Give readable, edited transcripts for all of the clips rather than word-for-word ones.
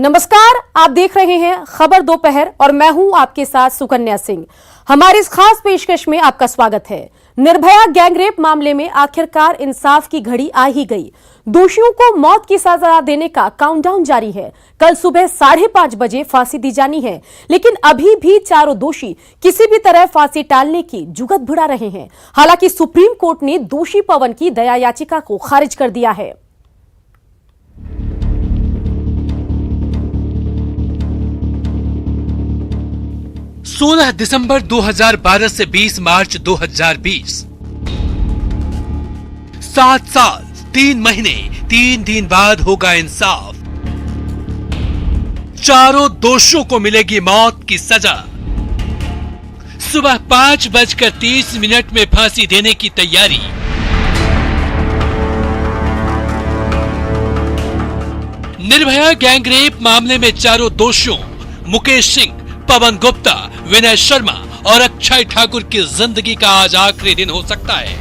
नमस्कार, आप देख रहे हैं खबर दोपहर और मैं हूं आपके साथ सुकन्या सिंह। हमारी इस खास पेशकश में आपका स्वागत है। निर्भया गैंगरेप मामले में आखिरकार इंसाफ की घड़ी आ ही गई। दोषियों को मौत की सजा देने का काउंटडाउन जारी है। कल सुबह 5:30 बजे फांसी दी जानी है, लेकिन अभी भी चारों दोषी किसी भी तरह फांसी टालने की जुगत भिड़ा रहे हैं। हालांकि सुप्रीम कोर्ट ने दोषी पवन की दया याचिका को खारिज कर दिया है। 16 दिसंबर 2012 से 20 मार्च 2020, 7 साल 3 महीने 3 दिन बाद होगा इंसाफ। चारों दोषियों को मिलेगी मौत की सजा। सुबह 5:30 में फांसी देने की तैयारी। निर्भया गैंगरेप मामले में चारों दोषियों मुकेश सिंह, पवन गुप्ता, विनय शर्मा और अक्षय ठाकुर की जिंदगी का आज आखिरी दिन हो सकता है।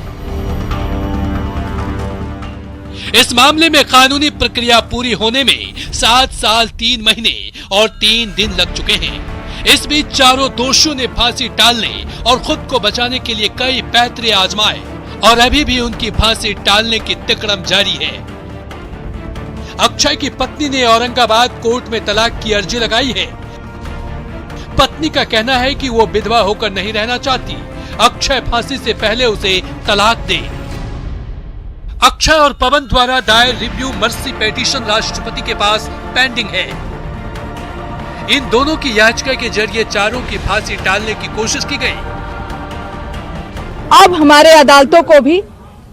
इस मामले में कानूनी प्रक्रिया पूरी होने में 7 साल 3 महीने और 3 दिन लग चुके हैं। इस बीच चारों दोषियों ने फांसी टालने और खुद को बचाने के लिए कई पैतरे आजमाए और अभी भी उनकी फांसी टालने की तिकड़म जारी है। अक्षय की पत्नी ने औरंगाबाद कोर्ट में तलाक की अर्जी लगाई है। पत्नी का कहना है कि वो विधवा होकर नहीं रहना चाहती। अक्षय फांसी से पहले उसे तलाक दे। अक्षय और पवन द्वारा दायर रिव्यू मर्सी पिटीशन राष्ट्रपति के पास पेंडिंग है। इन दोनों की याचिका के जरिए चारों की फांसी टालने की कोशिश की गई। अब हमारे अदालतों को भी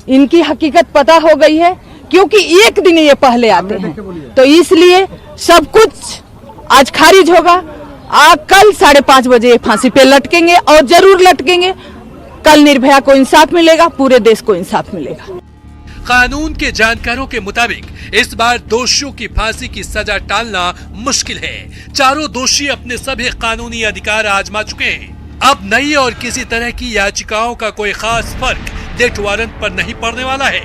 इनकी हकीकत पता हो गई है, क्योंकि एक दिन ये पहले आते हैं, तो इसलिए सब कुछ आज खारिज होगा। कल 5:30 बजे फांसी पे लटकेंगे और जरूर लटकेंगे। कल निर्भया को इंसाफ मिलेगा, पूरे देश को इंसाफ मिलेगा। कानून के जानकारों के मुताबिक इस बार दोषियों की फांसी की सजा टालना मुश्किल है। चारों दोषी अपने सभी कानूनी अधिकार आजमा चुके हैं। अब नई और किसी तरह की याचिकाओं का कोई खास फर्क डेथ वारंट पर नहीं पड़ने वाला है।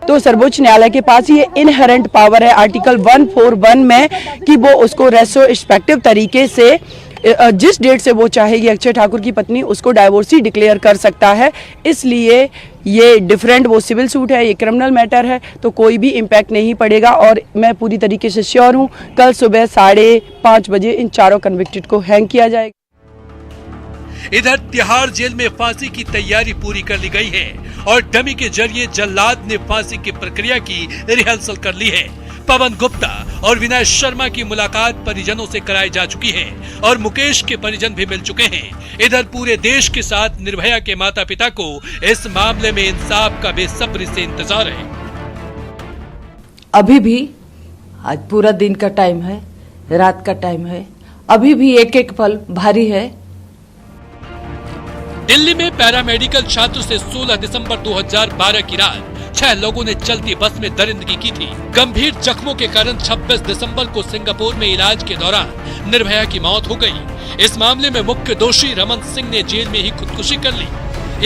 तो सर्वोच्च न्यायालय के पास ये इनहेरेंट पावर है आर्टिकल 141 में कि वो उसको रेट्रोस्पेक्टिव तरीके से जिस डेट से वो चाहेगी अक्षय ठाकुर की पत्नी उसको डाइवोर्सी डिक्लेयर कर सकता है। इसलिए ये डिफरेंट वो सिविल सूट है, ये क्रिमिनल मैटर है, तो कोई भी इम्पैक्ट नहीं पड़ेगा। और मैं पूरी तरीके से श्योर हूँ कल सुबह 5:30 बजे इन चारों कन्विक्टेड को हैंग किया जाएगा। इधर तिहाड़ जेल में फांसी की तैयारी पूरी कर ली गई है और डमी के जरिए जल्लाद ने फांसी की प्रक्रिया की रिहर्सल कर ली है। पवन गुप्ता और विनय शर्मा की मुलाकात परिजनों से कराई जा चुकी है और मुकेश के परिजन भी मिल चुके हैं। इधर पूरे देश के साथ निर्भया के माता पिता को इस मामले में इंसाफ का बेसब्री से इंतजार है। अभी भी आज पूरा दिन का टाइम है, रात का टाइम है, अभी भी एक एक पल भारी है। दिल्ली में पैरामेडिकल छात्र से 16 दिसंबर 2012 की रात 6 लोगों ने चलती बस में दरिंदगी की थी। गंभीर जख्मों के कारण 26 दिसंबर को सिंगापुर में इलाज के दौरान निर्भया की मौत हो गई। इस मामले में मुख्य दोषी रमन सिंह ने जेल में ही खुदकुशी कर ली।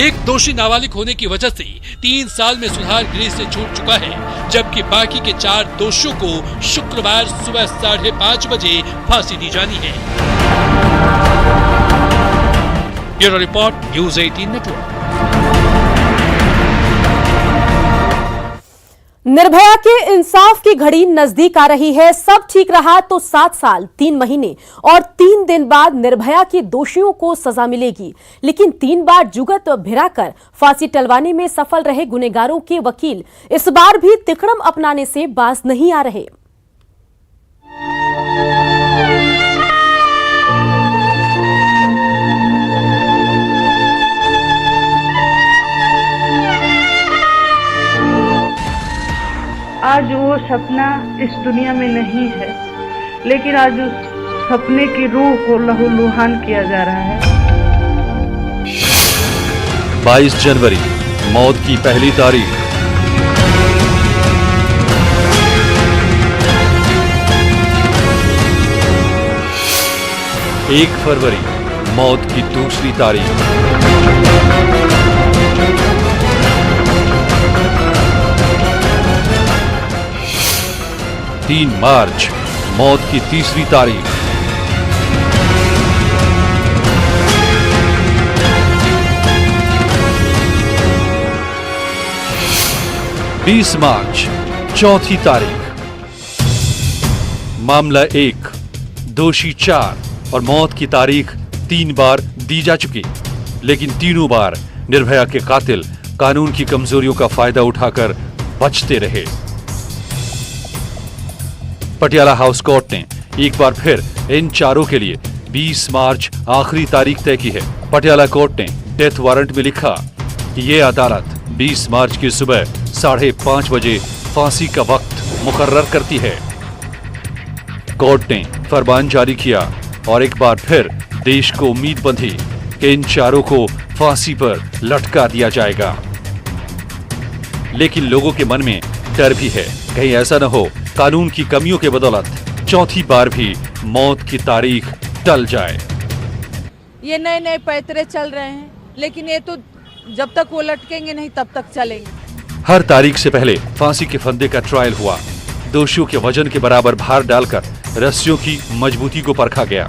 एक दोषी नाबालिग होने की वजह से 3 साल में सुधार गृह से छूट चुका है, जबकि बाकी के 4 दोषियों को शुक्रवार सुबह 5:30 बजे फांसी दी जानी है। Bureau report, news 18 network. Nirbhaya के इंसाफ की घड़ी नजदीक आ रही है। सब ठीक रहा तो 7 साल 3 महीने और 3 दिन बाद निर्भया के दोषियों को सजा मिलेगी। लेकिन 3 बार जुगत भिड़ाकर फांसी टलवाने में सफल रहे गुनहगारों के वकील इस बार भी तिकड़म अपनाने से बाज नहीं आ रहे। आज वो सपना इस दुनिया में नहीं है, लेकिन आज उस सपने की रूह को लहूलुहान किया जा रहा है। 22 जनवरी मौत की पहली तारीख। 1 फरवरी मौत की दूसरी तारीख। 3 मार्च मौत की तीसरी तारीख। बीस मार्च, चौथी तारीख। मामला 1, दोषी 4 और मौत की तारीख 3 बार दी जा चुकी, लेकिन तीनों बार निर्भया के कातिल कानून की कमजोरियों का फायदा उठाकर बचते रहे। पटियाला हाउस कोर्ट ने एक बार फिर इन चारों के लिए 20 मार्च आखिरी तारीख तय की है। पटियाला कोर्ट ने डेथ वारंट में लिखा कि ये अदालत 20 मार्च की सुबह 5:30 बजे फांसी का वक्त मुकर्रर करती है। कोर्ट ने फरमान जारी किया और एक बार फिर देश को उम्मीद बंधी कि इन चारों को फांसी पर लटका दिया जाएगा। लेकिन लोगों के मन में डर भी है, कहीं ऐसा न हो कानून की कमियों के बदौलत चौथी बार भी मौत की तारीख टल जाए। ये नए नए पैतरे चल रहे हैं, लेकिन ये तो जब तक वो लटकेंगे नहीं तब तक चलेंगे। हर तारीख से पहले फांसी के फंदे का ट्रायल हुआ। दोषियों के वजन के बराबर भार डालकर रस्सियों की मजबूती को परखा गया।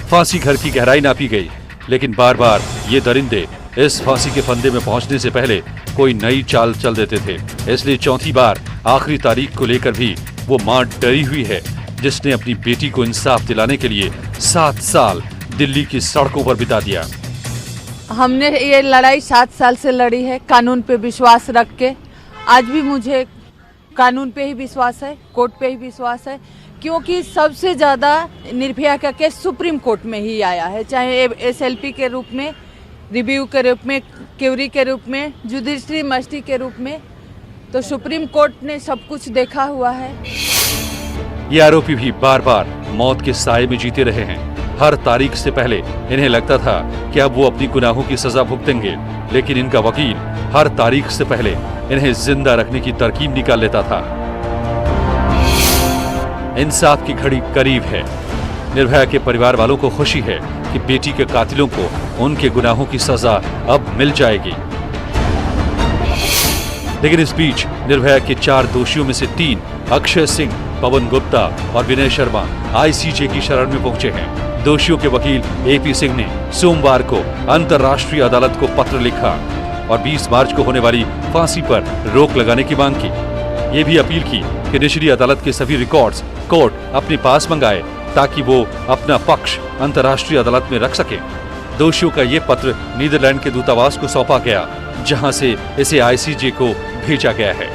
फांसी घर की गहराई नापी गई, लेकिन बार बार ये दरिंदे इस फांसी के फंदे में पहुंचने से पहले कोई नई चाल चल देते थे। इसलिए चौथी बार आखिरी तारीख को लेकर भी वो मां डरी हुई है, जिसने अपनी बेटी को इंसाफ दिलाने के लिए 7 साल दिल्ली की सड़कों पर बिता दिया। हमने ये लड़ाई 7 साल से लड़ी है, कानून पे विश्वास रख के। आज भी मुझे कानून पे ही विश्वास है, कोर्ट पे ही विश्वास है, क्योंकि सबसे ज़्यादा निर्भया का केस सुप्रीम कोर्ट में ही आया है, चाहे SLP के रूप में, रिव्यू के रूप में, क्यूरी के रूप में, जुडिशरी मस्टी के रूप में। तो सुप्रीम कोर्ट ने सब कुछ देखा हुआ है। ये आरोपी भी बार बार मौत के साए में जीते रहे हैं। हर तारीख से पहले इन्हें लगता था कि अब वो अपनी गुनाहों की सजा भुगतेंगे, लेकिन इनका वकील हर तारीख से पहले इन्हें जिंदा रखने की तरकीब निकाल लेता था। इंसाफ की घड़ी करीब है। निर्भया के परिवार वालों को खुशी है कि बेटी के कातिलों को उनके गुनाहों की सजा अब मिल जाएगी। लेकिन इस बीच निर्भया के 4 दोषियों में से 3 अक्षय सिंह, पवन गुप्ता और विनय शर्मा ICJ की शरण में पहुंचे हैं। दोषियों के वकील AP सिंह ने सोमवार को अंतर्राष्ट्रीय अदालत को पत्र लिखा और 20 मार्च को होने वाली फांसी पर रोक लगाने की मांग की। ये भी अपील की कि निचली अदालत के सभी रिकॉर्ड्स कोर्ट अपने पास मंगाए, ताकि वो अपना पक्ष अंतर्राष्ट्रीय अदालत में रख सके। दोषियों का ये पत्र नीदरलैंड के दूतावास को सौंपा गया, जहां से इसे ICJ को भेजा गया है।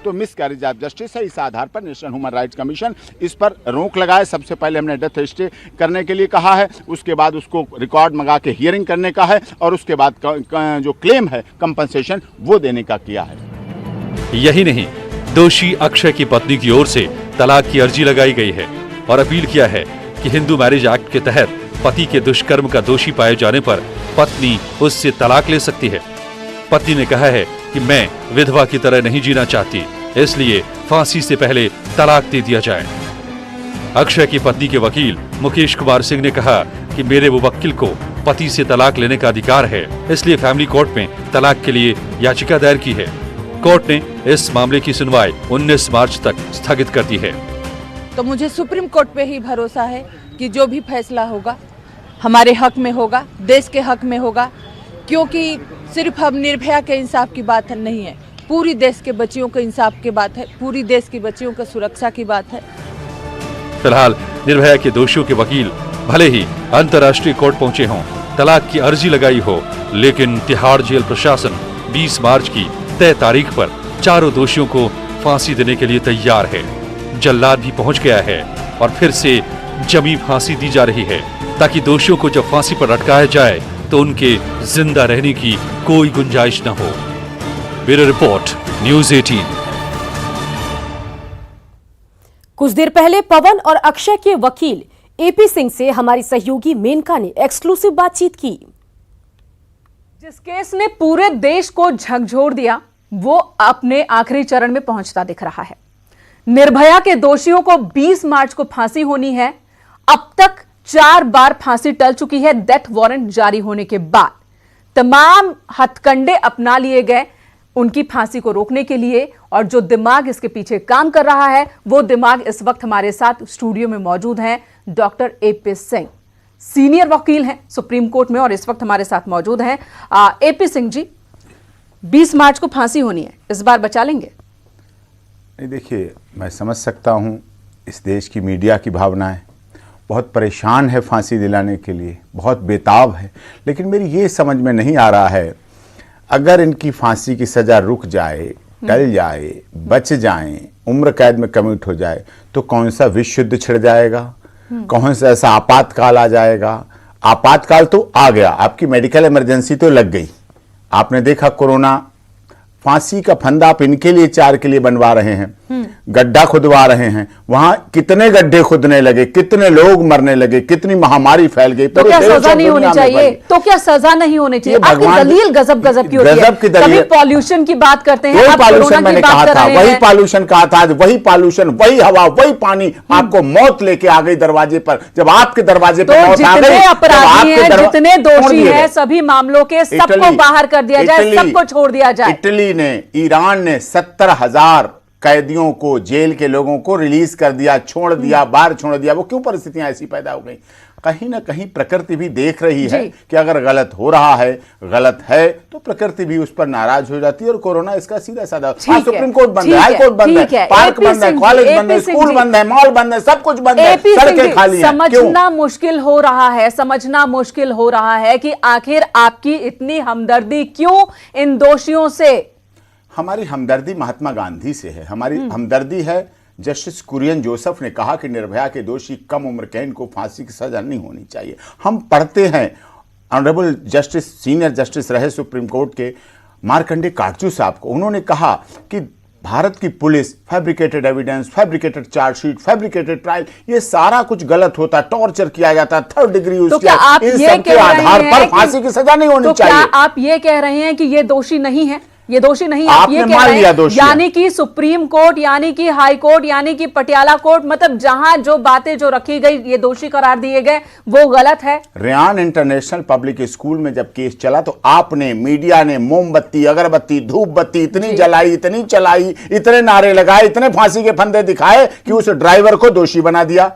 तो मिसकैरेज ऑफ जस्टिस है, इस आधार पर नेशनल ह्यूमन राइट्स कमीशन इस पर रोक लगाए। सबसे पहले हमने डेथ स्टे करने के लिए कहा है, उसके बाद उसको रिकॉर्ड मंगा के हियरिंग करने का है, और उसके बाद जो क्लेम है कंपनसेशन वो देने का किया है। यही नहीं, दोषी अक्षय की पत्नी की ओर से तलाक की अर्जी लगाई गई है और अपील किया है कि हिंदू मैरिज एक्ट के तहत पति के दुष्कर्म का दोषी पाए जाने पर पत्नी उससे तलाक ले सकती है। पत्नी ने कहा है कि मैं विधवा की तरह नहीं जीना चाहती, इसलिए फांसी से पहले तलाक दे दिया जाए। अक्षय की पत्नी के वकील मुकेश कुमार सिंह ने कहा कि मेरे मुवक्किल को पति से तलाक लेने का अधिकार है, इसलिए फैमिली कोर्ट में तलाक के लिए याचिका दायर की है। कोर्ट ने इस मामले की सुनवाई 19 मार्च तक स्थगित कर दी है। तो मुझे सुप्रीम कोर्ट पे ही भरोसा है कि जो भी फैसला होगा हमारे हक में होगा, देश के हक में होगा, क्योंकि सिर्फ हम निर्भया के इंसाफ की बात नहीं है, पूरी देश के बच्चियों के इंसाफ की बात है, पूरी देश की बच्चियों की सुरक्षा की बात है। फिलहाल निर्भया के दोषियों के वकील भले ही अंतर्राष्ट्रीय कोर्ट पहुंचे हों, तलाक की अर्जी लगाई हो, लेकिन तिहाड़ जेल प्रशासन 20 मार्च की तय तारीख पर चारों दोषियों को फांसी देने के लिए तैयार है। जल्लाद भी पहुंच गया है और फिर से जमी फांसी दी जा रही है, ताकि दोषियों को जब फांसी पर लटकाया जाए तो उनके जिंदा रहने की कोई गुंजाइश न हो। Bureau report, news 18। कुछ देर पहले पवन और अक्षय के वकील AP सिंह से हमारी सहयोगी मेनका ने एक्सक्लूसिव बातचीत की। जिस केस ने पूरे देश को झकझोर दिया, वो अपने आखिरी चरण में पहुंचता दिख रहा है। निर्भया के दोषियों को 20 मार्च को फांसी होनी है। अब तक 4 बार फांसी टल चुकी है डेथ वारंट जारी होने के बाद। तमाम हथकंडे अपना लिए गए, उनकी फांसी को रोकने के लिए, और जो दिमाग इसके पीछे काम कर रहा है वो दिमाग इस वक्त हमारे साथ स्टूडियो में मौजूद हैं। डॉक्टर एपी सिंह सीनियर वकील हैं सुप्रीम कोर्ट में और इस वक्त हमारे साथ मौजूद हैं। एपी सिंह जी, 20 मार्च को फांसी होनी है, इस बार बचा लेंगे? नहीं, देखिए, मैं समझ सकता हूँ इस देश की मीडिया की भावनाएं, बहुत परेशान है फांसी दिलाने के लिए, बहुत बेताब है, लेकिन मेरी ये समझ में नहीं आ रहा है, अगर इनकी फांसी की सज़ा रुक जाए, टल जाए, बच जाएं, उम्र कैद में कमिट हो जाए, तो कौन सा विश्व युद्ध छिड़ जाएगा, कौन सा ऐसा आपातकाल आ जाएगा। आपातकाल तो आ गया, आपकी मेडिकल इमरजेंसी तो लग गई। आपने देखा कोरोना, फांसी का फंदा आप इनके लिए, 4 के लिए बनवा रहे हैं, गड्ढा खुदवा रहे हैं, वहां कितने गड्ढे खुदने लगे, कितने लोग मरने लगे, कितनी महामारी फैल गई। तो क्या सजा नहीं होनी चाहिए? तो क्या सजा नहीं होनी चाहिए? आपकी दलील गजब गजब की होती है। गजब की दलील। कभी पॉल्यूशन की बात करते हैं, वही पॉल्यूशन मैंने कहा था, वही पॉल्यूशन कहा था, वही पॉल्यूशन, वही हवा, वही पानी आपको मौत लेके आ गई दरवाजे पर। जब आपके दरवाजे पर मौत आ गई, जितने अपराधी हैं, जितने दोषी हैं, सभी मामलों के सबको बाहर कर दिया जाए, सबको छोड़ दिया जाए। इटली ने, ईरान ने 70,000 कैदियों को, जेल के लोगों को रिलीज कर दिया, छोड़ दिया, बाहर छोड़ दिया। वो क्यों परिस्थितियां ऐसी पैदा हो गई? कहीं ना कहीं प्रकृति भी देख रही है कि अगर गलत हो रहा है, गलत है, तो प्रकृति भी उस पर नाराज हो जाती है। और कोरोना इसका सीधा साधा, सुप्रीम कोर्ट बंद है, हाई कोर्ट बंद है, पार्क बंद है, कॉलेज बंद है, स्कूल बंद है, मॉल बंद है, सब कुछ बंद है, सड़कें खाली हैं। समझना मुश्किल हो रहा है, समझना मुश्किल हो रहा है कि आखिर आपकी इतनी हमदर्दी क्यों इन दोषियों से? हमारी हमदर्दी महात्मा गांधी से है, हमारी हमदर्दी है। जस्टिस कुरियन जोसेफ ने कहा कि निर्भया के दोषी कम उम्र के, इनको फांसी की सजा नहीं होनी चाहिए। हम पढ़ते हैं, ऑनरेबल जस्टिस, सीनियर जस्टिस रहे सुप्रीम कोर्ट के मार्कंडे काटजू साहब को, उन्होंने कहा कि भारत की police fabricated evidence, fabricated chargesheet, fabricated trial, ये सारा कुछ गलत होता, टॉर्चर किया जाता, 3rd डिग्री यूज किया, इन सब के आधार पर फांसी की सजा नहीं होनी चाहिए। क्या आप ये कह रहे हैं कि ये दोषी नहीं है? ये दोषी नहीं, आप ये कह रहे हैं, यानी कि सुप्रीम कोर्ट, यानी कि हाई कोर्ट, यानी कि पटियाला कोर्ट, मतलब जहां जो बातें जो रखी गई, ये दोषी करार दिए गए, वो गलत है। रेयान इंटरनेशनल पब्लिक स्कूल में जब केस चला तो आपने, मीडिया ने मोमबत्ती, अगरबत्ती, धूप बत्ती इतनी जलाई, इतनी चलाई, इतने नारे लगाए, इतने फांसी के फंदे दिखाए कि उस ड्राइवर को दोषी बना दिया।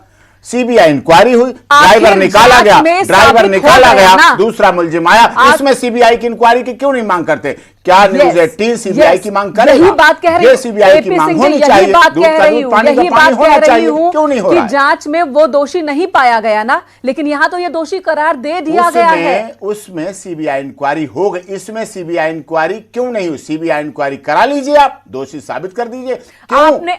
सीबीआई इंक्वायरी हुई, ड्राइवर निकाला गया, दूसरा मुलजिम आया। इसमें सीबीआई की इंक्वायरी की क्यों नहीं मांग करते? क्या न्यूज़ 18 सीबीआई की मांग करेगा? यही बात कह रही हूं, सीबीआई की मांग होनी चाहिए, यही बात कह रही हूं क्यों नहीं हो रहा है? कि जांच में वो दोषी नहीं पाया गया ना, लेकिन यहां तो ये दोषी करार दे दिया गया है। उसमें सीबीआई इंक्वायरी हो गई, इसमें सीबीआई इंक्वायरी क्यों नहीं हुई? सीबीआई इंक्वायरी करा लीजिए, आप दोषी साबित कर दीजिए। आपने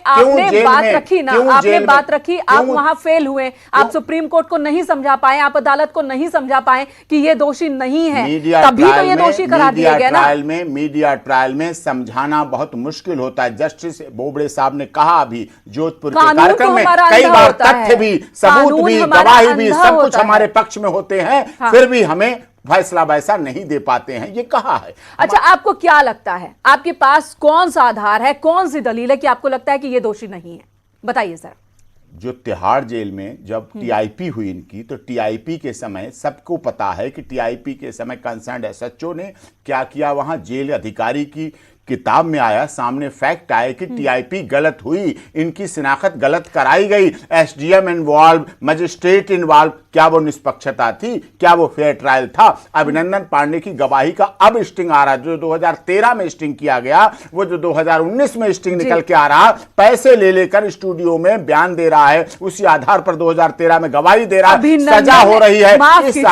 बात रखी ना, आपने बात रखी, आप वहां फेल हुए, आप सुप्रीम कोर्ट को नहीं समझा पाए, आप अदालत को नहीं समझा पाए कि ये दोषी नहीं है, तभी तो ये दोषी करार दिया गया ना। मीडिया ट्रायल में समझाना बहुत मुश्किल होता है। जस्टिस बोबड़े साहब ने कहा अभी जोधपुर के कार्यक्रम में, कई बार तथ्य भी, सबूत भी, गवाही भी, सब कुछ हमारे पक्ष में होते हैं, फिर भी हमें फैसला वैसा नहीं दे पाते हैं, ये कहा है। अच्छा, आपको क्या लगता है, आपके पास कौन सा आधार है, कौन सी दलील है कि आपको लगता है कि ये दोषी नहीं है? बताइए सर। जो तिहाड़ जेल में जब टीआईपी हुई इनकी, तो टीआईपी के समय सबको पता है कि टीआईपी के समय कंसर्न्ड एसएचओ ने क्या किया। वहां जेल अधिकारी की किताब में आया, सामने फैक्ट आए कि टीआईपी गलत हुई, इनकी शिनाख्त गलत कराई गई, एसडीएम इन्वॉल्व, मजिस्ट्रेट इन्वॉल्व, क्या वो निष्पक्षता थी, क्या वो फेयर ट्रायल था? अभिनंदन पांडे की गवाही का अब स्टिंग आ रहा है, जो 2013 में स्टिंग किया गया, वो जो 2019 में स्टिंग निकल के आ रहा, पैसे ले लेकर स्टूडियो में बयान दे रहा है, उसी आधार पर 2013 में गवाही दे रहा है, सजा हो रही है। इस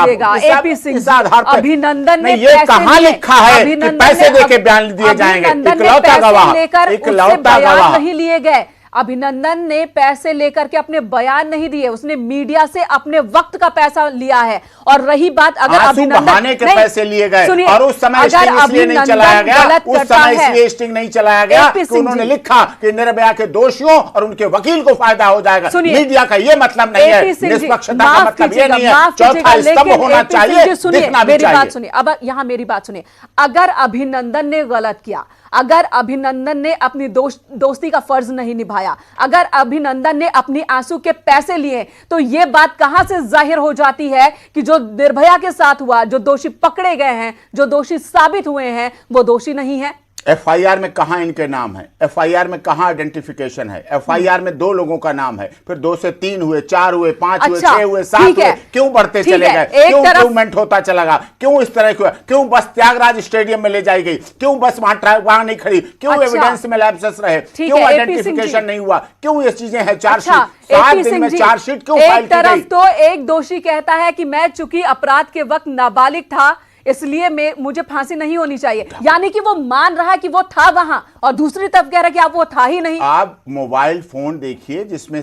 आधार पर अभिनंदन ने ये कहां लिखा है कि पैसे देके बयान दिए जाएंगे? इकलौता गवाह नहीं लिए गए। अभिनंदन ने पैसे लेकर के अपने बयान नहीं दिए, उसने मीडिया से अपने वक्त का पैसा लिया है। और रही बात, अगर अभिनंदन के पैसे लिए गए और उस समय स्टिंग इसलिए नहीं चलाया गया, उस समय इसलिए स्टिंग नहीं चलाया गया कि उन्होंने लिखा कि निर्भया के दोषियों और उनके वकील को फायदा हो जाएगा। मीडिया का ये मतलब नहीं है, निष्पक्षता का मतलब ये नहीं है, चौथा स्तंभ होना चाहिए, दिखना भी चाहिए। मेरी बात सुनिए, अब यहां मेरी बात सुनिए। अगर अभिनंदन ने गलत किया, अगर अभिनंदन ने अपनी दोस्ती का फर्ज नहीं निभाया, अगर अभिनंदन ने अपनी आंसू के पैसे लिए, तो यह बात कहां से जाहिर हो जाती है कि जो निर्भया के साथ हुआ, जो दोषी पकड़े गए हैं, जो दोषी साबित हुए हैं, वो दोषी नहीं है? एफआईआर में कहां इनके नाम है, एफआईआर में कहां आइडेंटिफिकेशन है, एफआईआर में 2 लोगों का नाम है, फिर 2 से 3 हुए, 4 हुए, 5 हुए, 6 हुए, 7 हुए, क्यों बढ़ते चले गए, क्यों इम्प्रूवमेंट होता चला गया, क्यों इस तरह हुआ, क्यों बस त्यागराज स्टेडियम में ले जाई गई, क्यों बस वहां नहीं खड़ी, क्यों एविडेंस में लैप्सेस रहे, क्यों आइडेंटिफिकेशन नहीं हुआ, क्यों ये चीजें हैं, चार्जशीट 7 दिन में चार्जशीट क्यों फाइल की गई। एक तरफ तो एक दोषी कहता है कि मैं चूंकि अपराध के वक्त नाबालिग था इसलिए मुझे फांसी नहीं होनी चाहिए, यानी कि वो मान रहा है कि वो था वहां, और दूसरी तरफ कह रहा है कि आप वो था ही नहीं। आप मोबाइल फोन देखिए जिसमें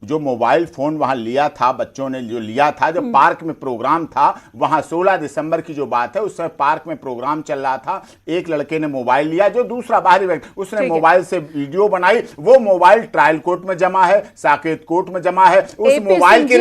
जो मोबाइल फोन वहां लिया था, बच्चों ने जो लिया था, जब पार्क में प्रोग्राम था, वहां 16 दिसंबर की जो बात है, उस समय पार्क में प्रोग्राम चल रहा था, एक लड़के ने मोबाइल लिया, जो दूसरा बाहरी व्यक्ति, उसने मोबाइल से वीडियो बनाई, वो मोबाइल ट्रायल कोर्ट में जमा है, साकेत कोर्ट में जमा है, उस मोबाइल की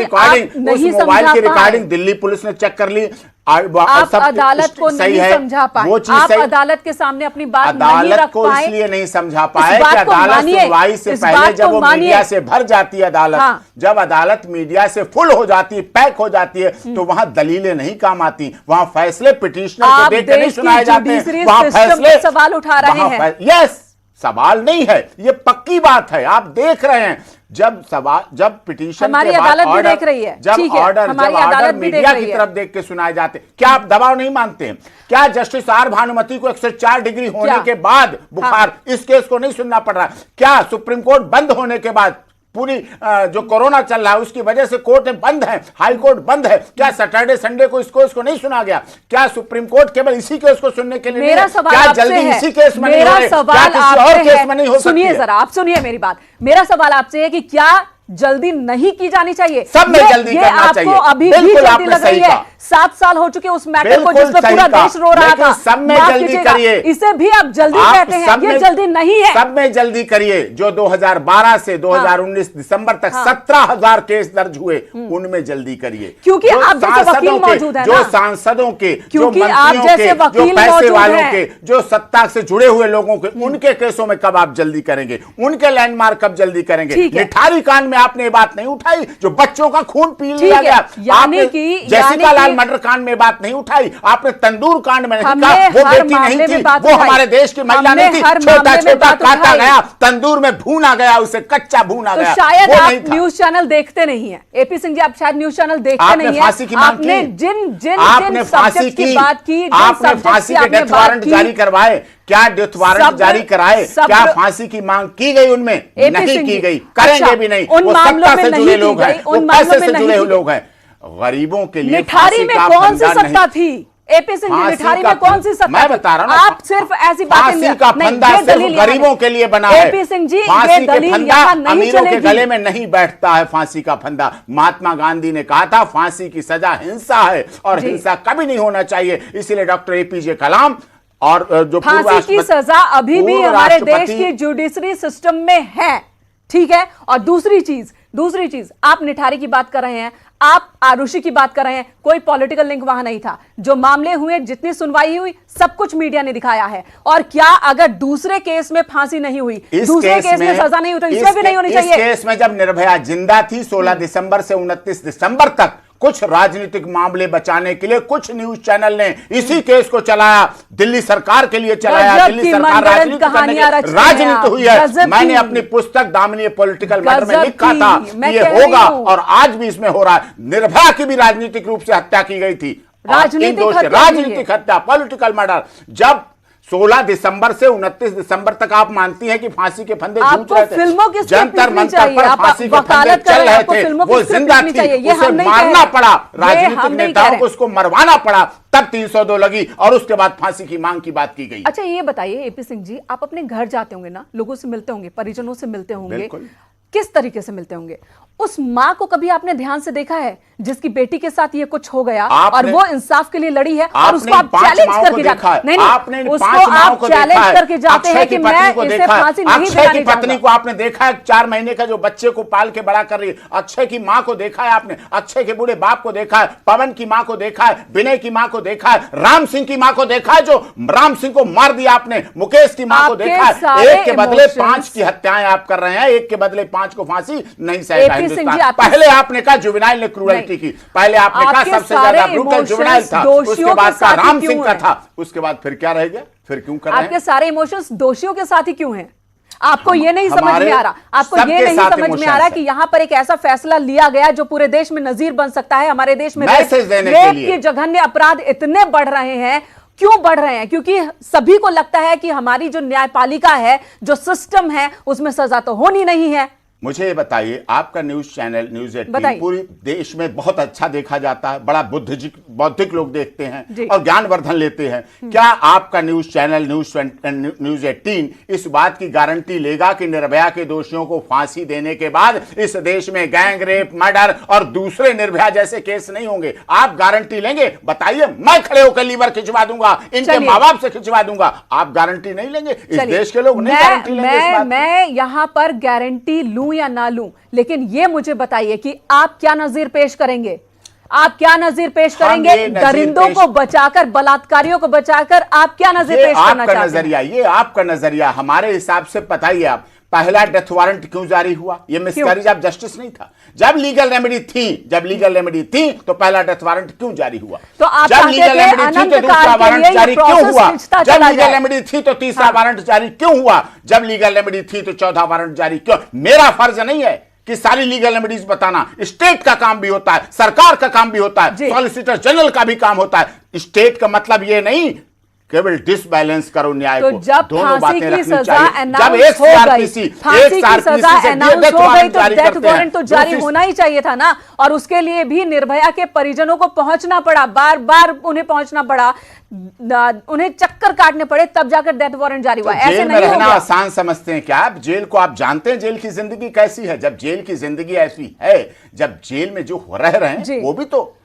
रिकॉर्डिंग दिल्ली पुलिस ने चेक कर ली। आप अदालत को नहीं समझा पाए, आप अदालत के सामने अपनी बात नहीं रख पाए, इसलिए नहीं समझा पाए कि अदालत सुनवाई से पहले जब वो मीडिया से भर जाती है अदालत, जब अदालत मीडिया से फुल हो जाती है, पैक हो जाती है, तो वहां दलीलें नहीं काम आती, वहां फैसले पिटीशनर को देकर नहीं सुनाए जाते हैं, वहां फैसले सवाल उठा रहे हैं। यस, सवाल नहीं है, ये पक्की बात है, आप देख रहे हैं जब पिटीशन हमारी के बाद अदालत भी देख रही है, जब ऑर्डर मीडिया की तरफ देख के सुनाए जाते, क्या आप दबाव नहीं मानते हैं? क्या जस्टिस आर भानुमति को 104 डिग्री होने के बाद बुखार, इस केस को नहीं सुनना पड़ रहा? क्या सुप्रीम कोर्ट बंद होने के बाद, पूरी जो कोरोना चल रहा है उसकी वजह से कोर्ट बंद है, हाई कोर्ट बंद है, क्या सैटरडे संडे को इसको नहीं सुना गया? क्या सुप्रीम कोर्ट केवल इसी केस को सुनने के लिए मेरा सवाल क्या आपसे जल्दी है, इसी केस में मेरा नहीं सवाल आपसे सुनिए जरा, आप सुनिए मेरी बात, मेरा सवाल आपसे है कि क्या जल्दी नहीं की जानी चाहिए? सब में जल्दी करना चाहिए, आपको अभी भी जल्दी लग रही है? 7 साल हो चुके उस मैटर को जिस पर पूरा देश रो रहा था, सब में जल्दी करिए, इसे भी आप जल्दी कहते हैं, ये जल्दी नहीं है। सब में जल्दी करिए। जो 2012 से 2019 दिसंबर तक 17,000 केस दर्ज हुए, उनमें जल्दी करिए, क्योंकि आप जैसे वकील मौजूद हैं, जो सांसदों के, जो आप जैसे जो पैसे वालों के, जो सत्ता से जुड़े हुए लोगों के, उनके केसों में कब आप जल्दी करेंगे? उनके लैंडमार्क कब जल्दी करेंगे? निठारी कांड में आपने ये बात नहीं उठाई, जो बच्चों का खून पी लिया गया, यानी कि जैसिका लाल मर्डर कांड में बात नहीं उठाई, आपने तंदूर कांड में नहीं कहा, वो बेटी नहीं थी, वो हमारे देश की महिला नहीं थी, छोटा छोटा काटा गया, तंदूर में भूना गया, उसे कच्चा भूना गया, शायद आप न्यूज चैनल देखते नहीं है। एपी सिंह जी, आप शायद न्यूज चैनल देखते नहीं है। फांसी की मांग की, आपने फांसी की बात की, आपने फांसी के डेथ वारंट जारी करवाए, क्या डेथ वारंट जारी कराए? क्या फांसी की मांग की गई? उनमें नहीं की गई, करेंगे भी नहीं। वो सत्ता से जुड़े लोग हैं, वो पैसे से जुड़े हुए लोग हैं। गरीबों के लिए निठारी में कौन सी सत्ता थी? एपी सिंह जी, निठारी में कौन सी सत्ता? मैं बता रहा हूं, आप सिर्फ ऐसी बातें फांसी का फंदा सिर्फ गरीबों के लिए बना है। एपी सिंह जी, फांसी के फंदा अमीरों के गले में नहीं बैठता है। फांसी का फंदा, महात्मा गांधी ने कहा था, फांसी की सजा हिंसा है और हिंसा कभी नहीं होना चाहिए। इसीलिए डॉक्टर एपीजे कलाम और जो फांसी की सजा अभी भी हमारे देश की जुडिशरी सिस्टम में है, ठीक है। और दूसरी चीज आप निठारी की बात कर रहे हैं, आप आरुषि की बात कर रहे हैं, कोई पॉलिटिकल लिंक वहां नहीं था। जो मामले हुए, जितनी सुनवाई हुई, सब कुछ मीडिया ने दिखाया है। और क्या अगर दूसरे केस में फांसी नहीं हुई, दूसरे केस में सजा नहीं हुई, तो इसमें भी नहीं होनी चाहिए? इस केस में जब निर्भया जिंदा थी, 16 दिसंबर से 29 दिसंबर तक कुछ राजनीतिक मामले बचाने के लिए कुछ न्यूज चैनल ने इसी केस को चलाया, दिल्ली सरकार के लिए चलाया। दिल्ली सरकार राजनीति हुई है। मैंने अपनी पुस्तक दामिनी पॉलिटिकल मैटर में लिखा था ये होगा, और आज भी इसमें हो रहा है। निर्भया की भी राजनीतिक रूप से हत्या की गई थी, राजनीतिक हत्या, पॉलिटिकल मर्डर। जब 16 दिसंबर से 29 दिसंबर तक आप मानती हैं कि फांसी के फंदे झूठ रहे थे, जंतर मंतर पर फांसी के फंदे चल रहे थे, वो जिंदा थी, उसे मारना पड़ा, राजनीतिक नेताओं को उसको मरवाना पड़ा, तब 302 लगी और उसके बाद फांसी की मांग की बात की गई। अच्छा, ये बताइए एपी सिंह जी, आप अपने घर जाते होंगे ना, लोगों से मिलते होंगे, परिजनों से मिलते होंगे, किस तरीके से मिलते होंगे? उस मां को कभी आपने ध्यान से देखा है जिसकी बेटी के साथ ये कुछ हो गया और वो इंसाफ के लिए लड़ी है, और उसको आप चैलेंज करके जाते हैं? नहीं, उसको आप चैलेंज करके जाते हैं कि मैं इसे फांसी नहीं दिलाने अक्षय की पत्नी को आपने देखा है, 4 महीने का जो बच्चे को पाल के बड़ा कर रही है। अक्षय की मां को देखा है आपने, अक्षय के बूढ़े बाप को देखा है, पवन की मां को देखा है, विनय की मां को देखा है, राम सिंह की मां को देखा है, जो राम सिंह को मार दिया आपने, मुकेश की मां को देखा है। एक के बदले 5 की हत्याएं आप कर रहे हैं, एक के बदले 5 को फांसी नहीं सहेगा हिंदुस्तान। पहले आपने कहा जुवेनाइल ने क्रूरल्टी की, पहले आपने कहा सबसे ज्यादा ब्रूटल जुवेनाइल था, उसके बाद का राम सिंह का था, उसके बाद फिर क्या रह गया? फिर क्यों कर रहे हैं? आपके सारे इमोशंस दोषियों के साथ ही क्यों हैं? आपको ये नहीं समझ हमारे में आ रहा, आपको ये सबके नहीं साथ समझ में आ रहा emotions कि यहाँ पर एक ऐसा फैसला लिया गया जो पूरे देश में नजीर बन सकता है। हमारे देश में मैसेज देने के रेप लिए। के जघन्य अपराध इतने बढ़ रहे हैं। क्यों बढ़ रहे हैं? क्योंकि सभी को लगता है कि हमारी जो न्यायपालिका है, जो सिस्टम है, उसमें सजा तो होनी नहीं है। मुझे ये बताइए, आपका न्यूज चैनल न्यूज 18 बताइए। पूरे देश में बहुत अच्छा देखा जाता है, बड़ा बौद्धिक लोग देखते हैं जी। और ज्ञानवर्धन लेते हैं। क्या आपका न्यूज चैनल न्यूज 18 इस बात की गारंटी लेगा कि निर्भया के दोषियों को फांसी देने के बाद इस देश में गैंग रेप, मर्डर और दूसरे निर्भया जैसे केस नहीं होंगे? आप गारंटी लेंगे? बताइए, मैं खड़े होकर लीवर खिंचवा दूंगा, इनके चलिए। माँ बाप से खिंचवा दूंगा। आप गारंटी नहीं लेंगे? इस देश के लोग नहीं गारंटी लेंगे इस बात की। मैं यहां पर गारंटी लूं या ना लूं, लेकिन ये मुझे बताइए कि आप क्या नजीर पेश करेंगे? आप क्या नजीर पेश हम करेंगे? ये नजीर दरिंदों को बचाकर, बलात्कारियों को बचाकर आप क्या नजीर पेश करना चाहते हैं? नजरिया, ये आपका नजरिया। हमारे हिसाब से बताइए आप, पहला डेथ वारंट क्यों जारी हुआ? ये मिसकैरेज ऑफ जस्टिस नहीं था? जब लीगल रेमेडी थी तो पहला डेथ वारंट क्यों जारी हुआ? तो आप जब चाहते लीगल थे रेमेडी थी तो अनंत दूसरा काल के वारंट लिए ये जारी क्यों प्रोसेस हुआ? खिंचता जब चला लीगल जाए। रेमेडी थी तो तीसरा वारंट जारी क्यों हुआ? जब लीगल रेमेडी थी तो चौथा वारंट जारी क्यों? मेरा फर्ज नहीं है कि सारी लीगल रेमेडीज बताना। स्टेट का काम भी होता है, सरकार का काम भी होता है, सॉलिसिटर जनरल का भी काम होता है। स्टेट का मतलब ये नहीं केवल डिसबैलेंस करो न्याय तो को। जब दोनों फांसी बातें की रखनी सजा चाहिए। जब अनाउंस एक हो गई, सीआरपीसी फांसी की सजा से अनाउंस डेथ हो गई वारंट तो जारी डेथ करते हैं। वारंट तो जारी दूसरी- होना ही चाहिए था ना। और उसके लिए भी निर्भया के परिजनों को पहुंचना पड़ा, बार बार उन्हें पहुंचना पड़ा, उन्हें चक्कर काटने पड़े, तब जाकर डेथ वारंट जारी हुआ। तो ऐसे जेल में नहीं हो रहना गया। आसान समझते हैं क्या आप? जेल को आप जानते हैं जेल की जिंदगी कैसी है? जब जेल की जिंदगी ऐसी है, जब जेल में जो रह रहे हैं वो भी तो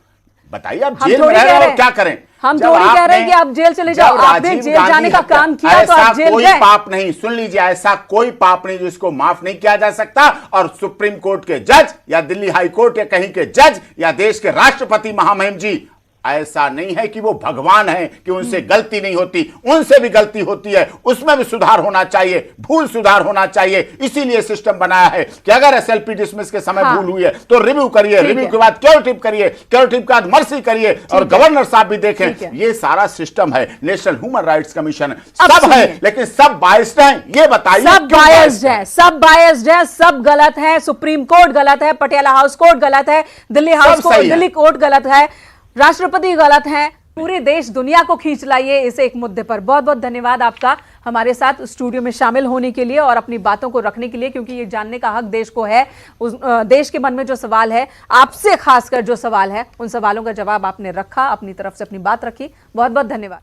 बताइए। आप हम जेल में थोड़ी रह कह रहे रहे हो, हैं। क्या करें? हम जब थोड़ी कह रहे हैं आपने- कि आप जेल चले जाओ। जब आपने राजीव जेल गांधी जाने का हत्या- काम किया तो ऐसा आप जेल कोई गए। पाप नहीं, सुन लीजिए, ऐसा कोई पाप नहीं जिसको माफ नहीं किया जा सकता। और सुप्रीम कोर्ट के जज या दिल्ली हाई कोर्ट या कहीं के जज या देश के राष्ट्रपति महामहिम जी ऐसा नहीं है कि वो भगवान है कि उनसे गलती नहीं होती, उनसे भी गलती होती है, उसमें भी सुधार होना चाहिए, भूल सुधार होना चाहिए। इसीलिए सिस्टम बनाया है कि अगर एसएलपी डिसमिस के समय भूल हुई है तो रिव्यू करिए, रिव्यू के बाद क्योरेटिव करिए, क्योरेटिव के बाद मर्सी करिए और गवर्नर साहब भी देखें। ये सारा सिस्टम है। नेशनल ह्यूमन राइट्स कमीशन सब है, लेकिन सब बायस्ड हैं। ये बताइए, सब बायस्ड है, सब बायस्ड है, सब गलत है। सुप्रीम कोर्ट गलत है, पटियाला हाउस कोर्ट गलत है, Delhi house court, Delhi court गलत है, राष्ट्रपति गलत है। पूरे देश दुनिया को खींच लाइए इस एक मुद्दे पर। बहुत बहुत धन्यवाद आपका हमारे साथ स्टूडियो में शामिल होने के लिए और अपनी बातों को रखने के लिए, क्योंकि ये जानने का हक देश को है। उस देश के मन में जो सवाल है, आपसे खासकर जो सवाल है, उन सवालों का जवाब आपने रखा, अपनी तरफ से अपनी बात रखी। बहुत बहुत धन्यवाद।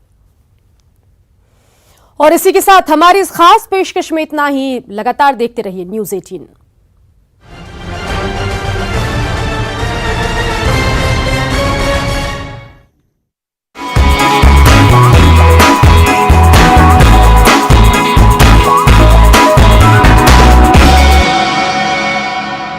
और इसी के साथ हमारी इस खास पेशकश में इतना ही। लगातार देखते रहिए न्यूज़ 18।